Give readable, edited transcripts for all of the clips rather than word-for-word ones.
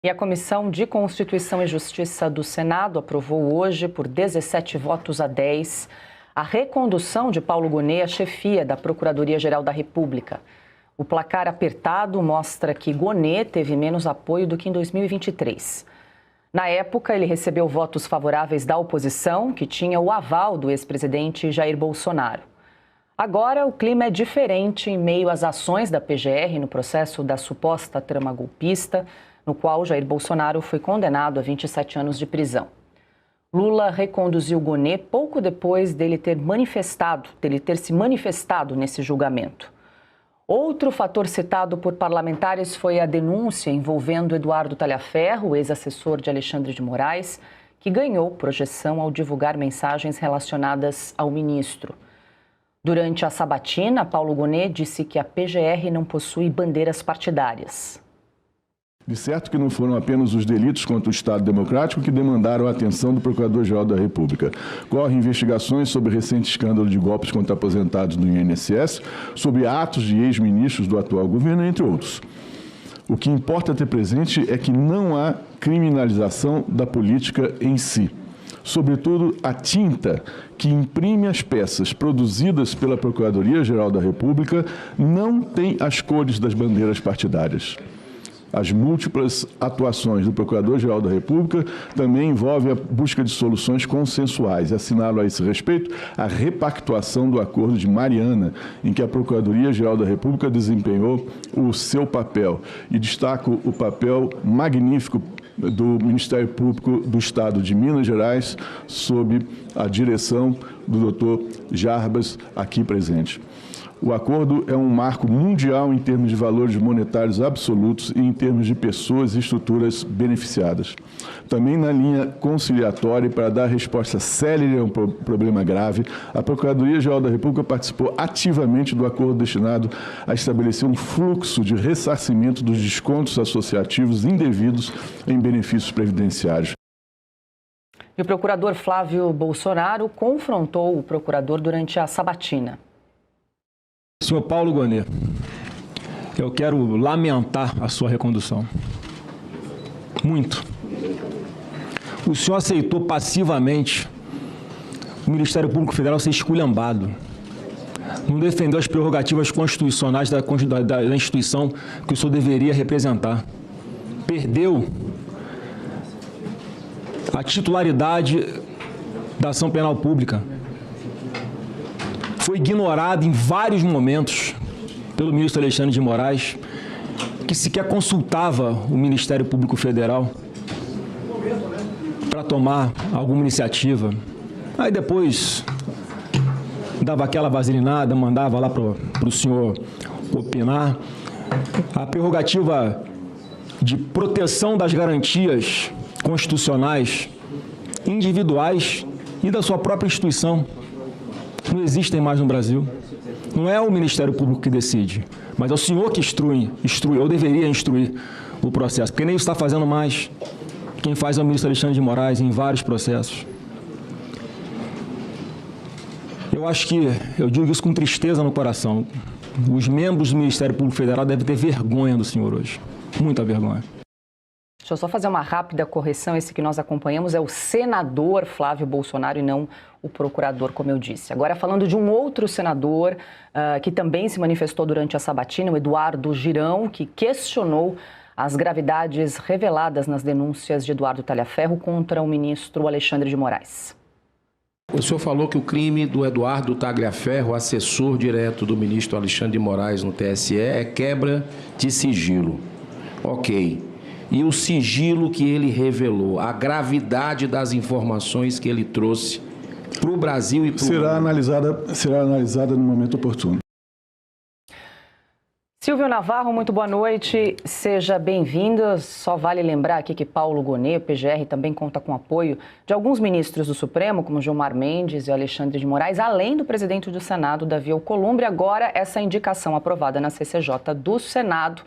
E a Comissão de Constituição e Justiça do Senado aprovou hoje, por 17 votos a 10, a recondução de Paulo Gonet à chefia da Procuradoria-Geral da República. O placar apertado mostra que Gonet teve menos apoio do que em 2023. Na época, ele recebeu votos favoráveis da oposição, que tinha o aval do ex-presidente Jair Bolsonaro. Agora, o clima é diferente em meio às ações da PGR no processo da suposta trama golpista, no qual Jair Bolsonaro foi condenado a 27 anos de prisão. Lula reconduziu Gonet pouco depois dele ter se manifestado nesse julgamento. Outro fator citado por parlamentares foi a denúncia envolvendo Eduardo Talhaferro, ex-assessor de Alexandre de Moraes, que ganhou projeção ao divulgar mensagens relacionadas ao ministro. Durante a sabatina, Paulo Gonet disse que a PGR não possui bandeiras partidárias. De certo que não foram apenas os delitos contra o Estado Democrático que demandaram a atenção do Procurador-Geral da República. Correm investigações sobre o recente escândalo de golpes contra aposentados do INSS, sobre atos de ex-ministros do atual governo, entre outros. O que importa ter presente é que não há criminalização da política em si. Sobretudo, a tinta que imprime as peças produzidas pela Procuradoria-Geral da República não tem as cores das bandeiras partidárias. As múltiplas atuações do Procurador-Geral da República também envolvem a busca de soluções consensuais. Assinalo a esse respeito a repactuação do Acordo de Mariana, em que a Procuradoria-Geral da República desempenhou o seu papel. E destaco o papel magnífico do Ministério Público do Estado de Minas Gerais, sob a direção do Dr. Jarbas, aqui presente. O acordo é um marco mundial em termos de valores monetários absolutos e em termos de pessoas e estruturas beneficiadas. Também na linha conciliatória, para dar resposta célere a um problema grave, a Procuradoria-Geral da República participou ativamente do acordo destinado a estabelecer um fluxo de ressarcimento dos descontos associativos indevidos em benefícios previdenciários. E o procurador Flávio Bolsonaro confrontou o procurador durante a sabatina. Senhor Paulo Gonet, eu quero lamentar a sua recondução. Muito. O senhor aceitou passivamente o Ministério Público Federal ser esculhambado. Não defendeu as prerrogativas constitucionais da instituição que o senhor deveria representar. Perdeu a titularidade da ação penal pública. Foi ignorado em vários momentos pelo ministro Alexandre de Moraes, que sequer consultava o Ministério Público Federal para tomar alguma iniciativa. Aí depois dava aquela vaselinada, mandava lá para o senhor opinar. A prerrogativa de proteção das garantias constitucionais, individuais e da sua própria instituição não existem mais no Brasil. Não é o Ministério Público que decide, mas é o senhor que instrui, ou deveria instruir o processo, porque nem isso está fazendo mais. Quem faz é o ministro Alexandre de Moraes em vários processos. Eu acho que, eu digo isso com tristeza no coração, os membros do Ministério Público Federal devem ter vergonha do senhor hoje, muita vergonha. Deixa eu só fazer uma rápida correção. Esse que nós acompanhamos é o senador Flávio Bolsonaro e não o procurador, como eu disse. Agora, falando de um outro senador que também se manifestou durante a sabatina, o Eduardo Girão, que questionou as gravidades reveladas nas denúncias de Eduardo Talhaferro contra o ministro Alexandre de Moraes. O senhor falou que o crime do Eduardo Tagliaferro, assessor direto do ministro Alexandre de Moraes no TSE, é quebra de sigilo. Ok. E o sigilo que ele revelou, a gravidade das informações que ele trouxe para o Brasil e para o mundo? Será analisada no momento oportuno. Silvio Navarro, muito boa noite, seja bem-vindo. Só vale lembrar aqui que Paulo Gonet, o PGR, também conta com apoio de alguns ministros do Supremo, como Gilmar Mendes e Alexandre de Moraes, além do presidente do Senado, Davi Alcolumbre. Agora, essa indicação aprovada na CCJ do Senado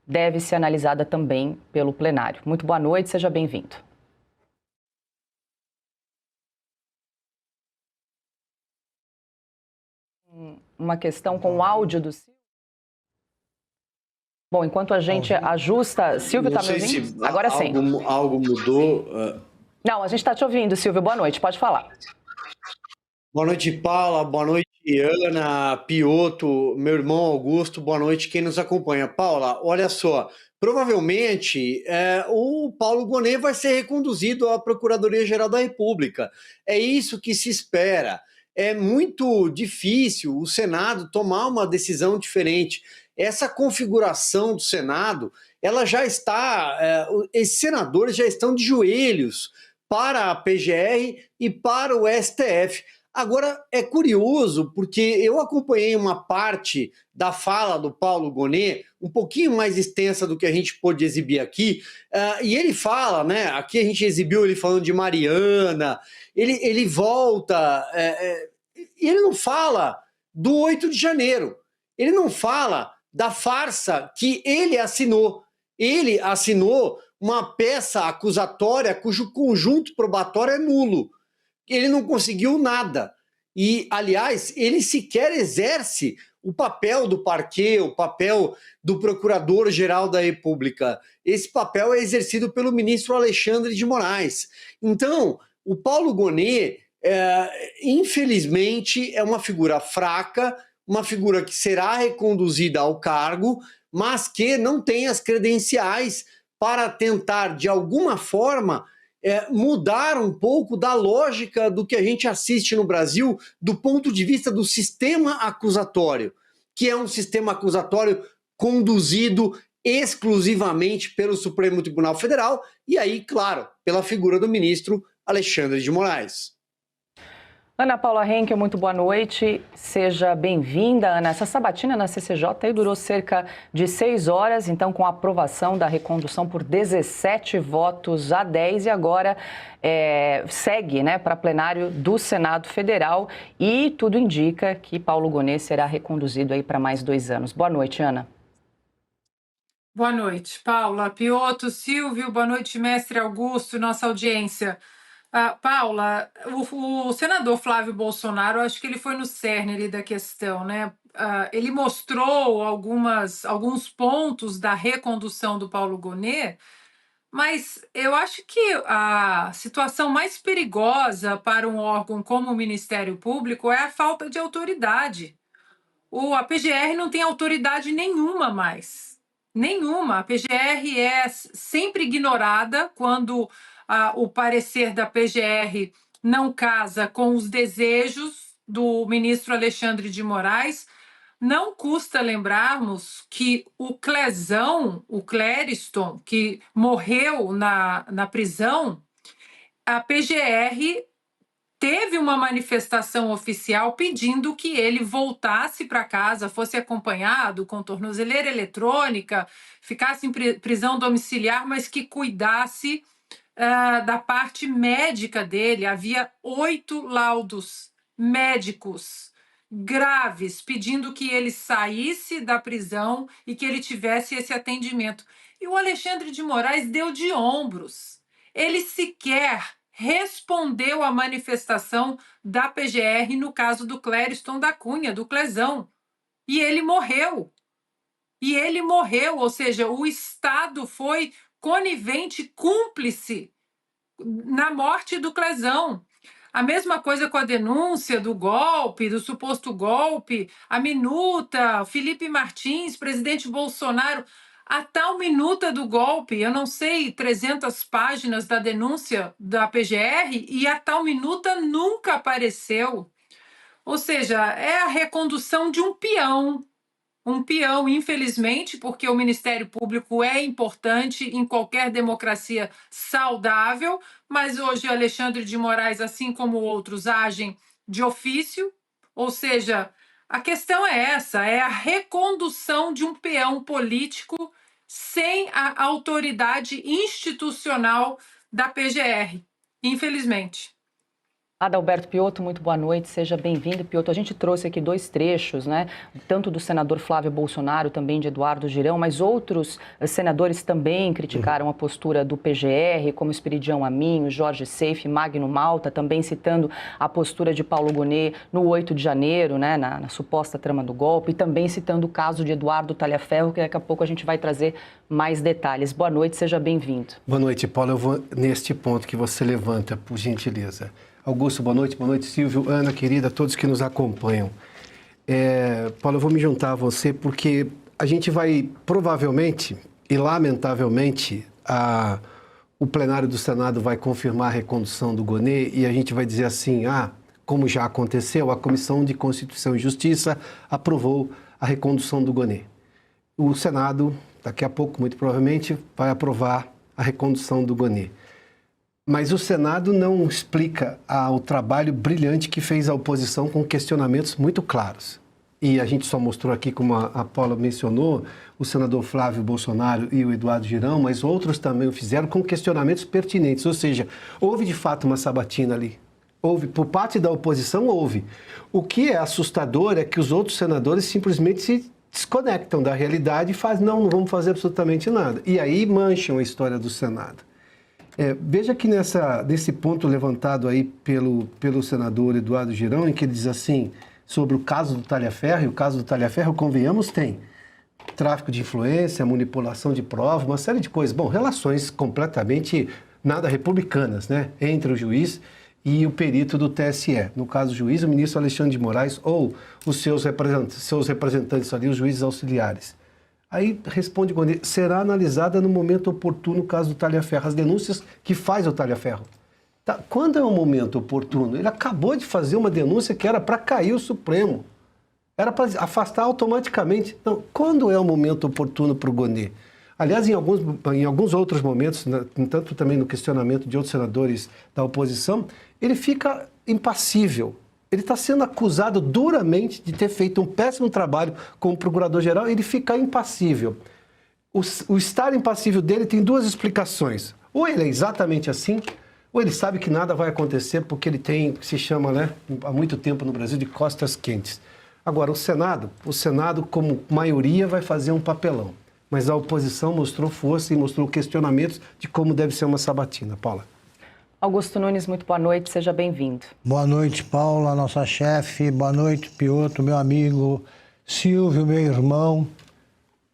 deve ser analisada também pelo plenário. Muito boa noite, seja bem-vindo. Uma questão com o áudio do Silvio. Bom, enquanto a gente ajusta... Silvio, está me ouvindo? Se Agora sim. Algo mudou. Não, a gente está te ouvindo, Silvio. Boa noite, pode falar. Boa noite, Paula. Boa noite, Ana, Pioto, meu irmão Augusto. Boa noite, quem nos acompanha. Paula, olha só. Provavelmente, o Paulo Gonet vai ser reconduzido à Procuradoria-Geral da República. É isso que se espera. É muito difícil o Senado tomar uma decisão diferente. Essa configuração do Senado, ela já está... esses senadores já estão de joelhos para a PGR e para o STF. Agora, é curioso, porque eu acompanhei uma parte da fala do Paulo Gonet, um pouquinho mais extensa do que a gente pôde exibir aqui, e ele fala, né, aqui a gente exibiu ele falando de Mariana, ele volta, e ele não fala do 8 de janeiro, ele não fala da farsa que ele assinou. Ele assinou uma peça acusatória cujo conjunto probatório é nulo. Ele não conseguiu nada. E, aliás, ele sequer exerce o papel do parquê, o papel do Procurador-Geral da República. Esse papel é exercido pelo ministro Alexandre de Moraes. Então, o Paulo Gonet, infelizmente, é uma figura fraca, uma figura que será reconduzida ao cargo, mas que não tem as credenciais para tentar, de alguma forma, mudar um pouco da lógica do que a gente assiste no Brasil do ponto de vista do sistema acusatório, que é um sistema acusatório conduzido exclusivamente pelo Supremo Tribunal Federal e aí, claro, pela figura do ministro Alexandre de Moraes. Ana Paula Henkel, muito boa noite. Seja bem-vinda, Ana. Essa sabatina na CCJ aí durou cerca de 6 horas, então com a aprovação da recondução por 17 votos a 10 e agora segue, né, para plenário do Senado Federal e tudo indica que Paulo Gonet será reconduzido aí para mais 2 anos. Boa noite, Ana. Boa noite, Paula, Pioto, Silvio, boa noite, mestre Augusto, nossa audiência. Paula, o senador Flávio Bolsonaro, acho que ele foi no cerne ali da questão, né? Ele mostrou alguns pontos da recondução do Paulo Gonet, mas eu acho que a situação mais perigosa para um órgão como o Ministério Público é a falta de autoridade. A PGR não tem autoridade nenhuma mais. Nenhuma. A PGR é sempre ignorada quando o parecer da PGR não casa com os desejos do ministro Alexandre de Moraes. Não custa lembrarmos que o Clériston, que morreu na prisão, a PGR teve uma manifestação oficial pedindo que ele voltasse para casa, fosse acompanhado com tornozeleira eletrônica, ficasse em prisão domiciliar, mas que cuidasse da parte médica dele. Havia 8 laudos médicos graves pedindo que ele saísse da prisão e que ele tivesse esse atendimento. E o Alexandre de Moraes deu de ombros. Ele sequer respondeu à manifestação da PGR no caso do Clériston da Cunha, do Clezão. E ele morreu. Ou seja, o Estado foi conivente, cúmplice na morte do Clezão. A mesma coisa com a denúncia do golpe, do suposto golpe, a minuta, Felipe Martins, presidente Bolsonaro, a tal minuta do golpe, eu não sei, 300 páginas da denúncia da PGR, e a tal minuta nunca apareceu. Ou seja, é a recondução de um peão, infelizmente, porque o Ministério Público é importante em qualquer democracia saudável, mas hoje Alexandre de Moraes, assim como outros, agem de ofício, ou seja, a questão é essa, é a recondução de um peão político sem a autoridade institucional da PGR, infelizmente. Adalberto Piotto, muito boa noite, seja bem-vindo. Piotto, a gente trouxe aqui 2 trechos, né? Tanto do senador Flávio Bolsonaro, também de Eduardo Girão, mas outros senadores também criticaram a postura do PGR, como Esperidião Amin, Jorge Seife, Magno Malta, também citando a postura de Paulo Gonet no 8 de janeiro, né? Na suposta trama do golpe, e também citando o caso de Eduardo Talhaferro, que daqui a pouco a gente vai trazer mais detalhes. Boa noite, seja bem-vindo. Boa noite, Paulo. Eu vou neste ponto que você levanta, por gentileza. Augusto, boa noite, Silvio, Ana, querida, todos que nos acompanham. Paulo, eu vou me juntar a você porque a gente vai provavelmente e lamentavelmente o plenário do Senado vai confirmar a recondução do Gonet e a gente vai dizer assim, como já aconteceu, a Comissão de Constituição e Justiça aprovou a recondução do Gonet. O Senado, daqui a pouco, muito provavelmente, vai aprovar a recondução do Gonet. Mas o Senado não explica o trabalho brilhante que fez a oposição com questionamentos muito claros. E a gente só mostrou aqui, como a Paula mencionou, o senador Flávio Bolsonaro e o Eduardo Girão, mas outros também o fizeram com questionamentos pertinentes. Ou seja, houve de fato uma sabatina ali. Houve, por parte da oposição, houve. O que é assustador é que os outros senadores simplesmente se desconectam da realidade e fazem, não vamos fazer absolutamente nada. E aí mancham a história do Senado. Veja que nesse ponto levantado aí pelo senador Eduardo Girão, em que ele diz assim, sobre o caso do Talhaferro, e o caso do Talhaferro, convenhamos, tem tráfico de influência, manipulação de prova, uma série de coisas. Bom, relações completamente nada republicanas, né, entre o juiz e o perito do TSE. No caso do juiz, o ministro Alexandre de Moraes ou os seus representantes ali, os juízes auxiliares. Aí responde Gonet, será analisada no momento oportuno o caso do Talhaferro, as denúncias que faz o Talhaferro. Tá, quando é o momento oportuno? Ele acabou de fazer uma denúncia que era para cair o Supremo, era para afastar automaticamente. Então, quando é o momento oportuno para o Gonet? Aliás, em alguns outros momentos, tanto também no questionamento de outros senadores da oposição, ele fica impassível. Ele está sendo acusado duramente de ter feito um péssimo trabalho como procurador-geral e ele fica impassível. O estar impassível dele tem 2 explicações. Ou ele é exatamente assim, ou ele sabe que nada vai acontecer porque ele tem, que se chama, né, há muito tempo no Brasil, de costas quentes. Agora, o Senado, como maioria, vai fazer um papelão. Mas a oposição mostrou força e mostrou questionamentos de como deve ser uma sabatina. Paula. Augusto Nunes, muito boa noite, seja bem-vindo. Boa noite, Paula, nossa chefe. Boa noite, Piotto, meu amigo. Silvio, meu irmão.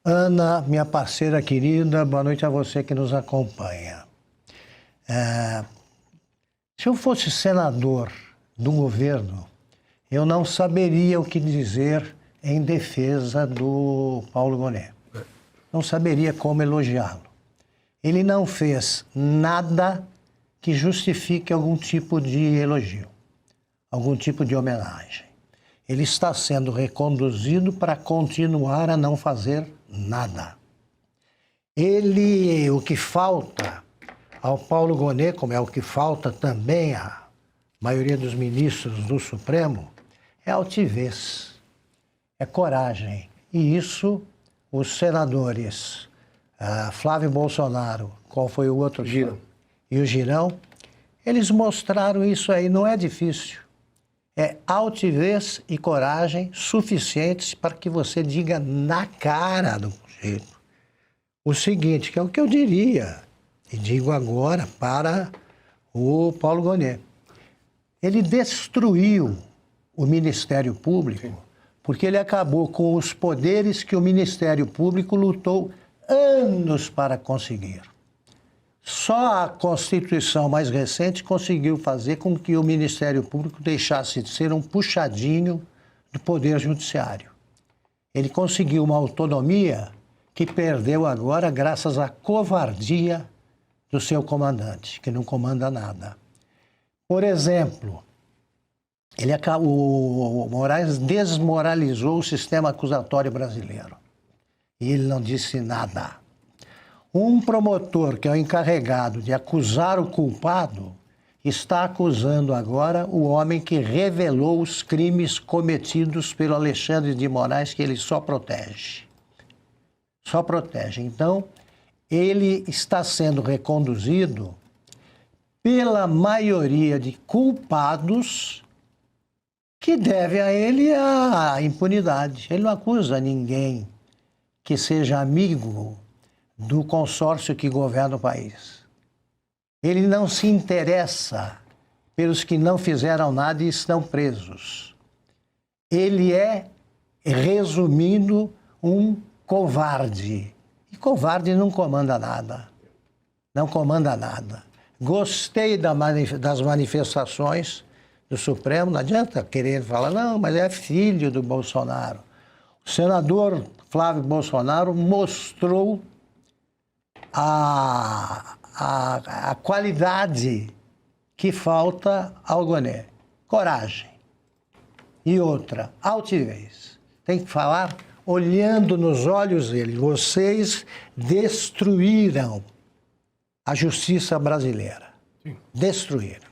Ana, minha parceira querida. Boa noite a você que nos acompanha. Se eu fosse senador do governo, eu não saberia o que dizer em defesa do Paulo Gonet. Não saberia como elogiá-lo. Ele não fez nada que justifique algum tipo de elogio, algum tipo de homenagem. Ele está sendo reconduzido para continuar a não fazer nada. O que falta ao Paulo Gonet, como é o que falta também à maioria dos ministros do Supremo, é altivez, é coragem. E isso os senadores Flávio Bolsonaro, qual foi o outro? Girão. E o Girão, eles mostraram isso aí, não é difícil. É altivez e coragem suficientes para que você diga na cara do sujeito o seguinte, que é o que eu diria, e digo agora para o Paulo Gonet. Ele destruiu o Ministério Público porque ele acabou com os poderes que o Ministério Público lutou anos para conseguir. Só a Constituição mais recente conseguiu fazer com que o Ministério Público deixasse de ser um puxadinho do Poder Judiciário. Ele conseguiu uma autonomia que perdeu agora graças à covardia do seu comandante, que não comanda nada. Por exemplo, o Moraes desmoralizou o sistema acusatório brasileiro. E ele não disse nada. Um promotor, que é o encarregado de acusar o culpado, está acusando agora o homem que revelou os crimes cometidos pelo Alexandre de Moraes, que ele só protege. Só protege. Então, ele está sendo reconduzido pela maioria de culpados que deve a ele a impunidade. Ele não acusa ninguém que seja amigo do consórcio que governa o país. Ele não se interessa pelos que não fizeram nada e estão presos. Ele é, resumindo, um covarde. E covarde não comanda nada. Não comanda nada. Gostei das manifestações do Supremo, não adianta querer falar, não, mas é filho do Bolsonaro. O senador Flávio Bolsonaro mostrou a qualidade que falta ao Gonê. Coragem. E outra, altivez. Tem que falar olhando nos olhos dele. Vocês destruíram a justiça brasileira. Destruíram.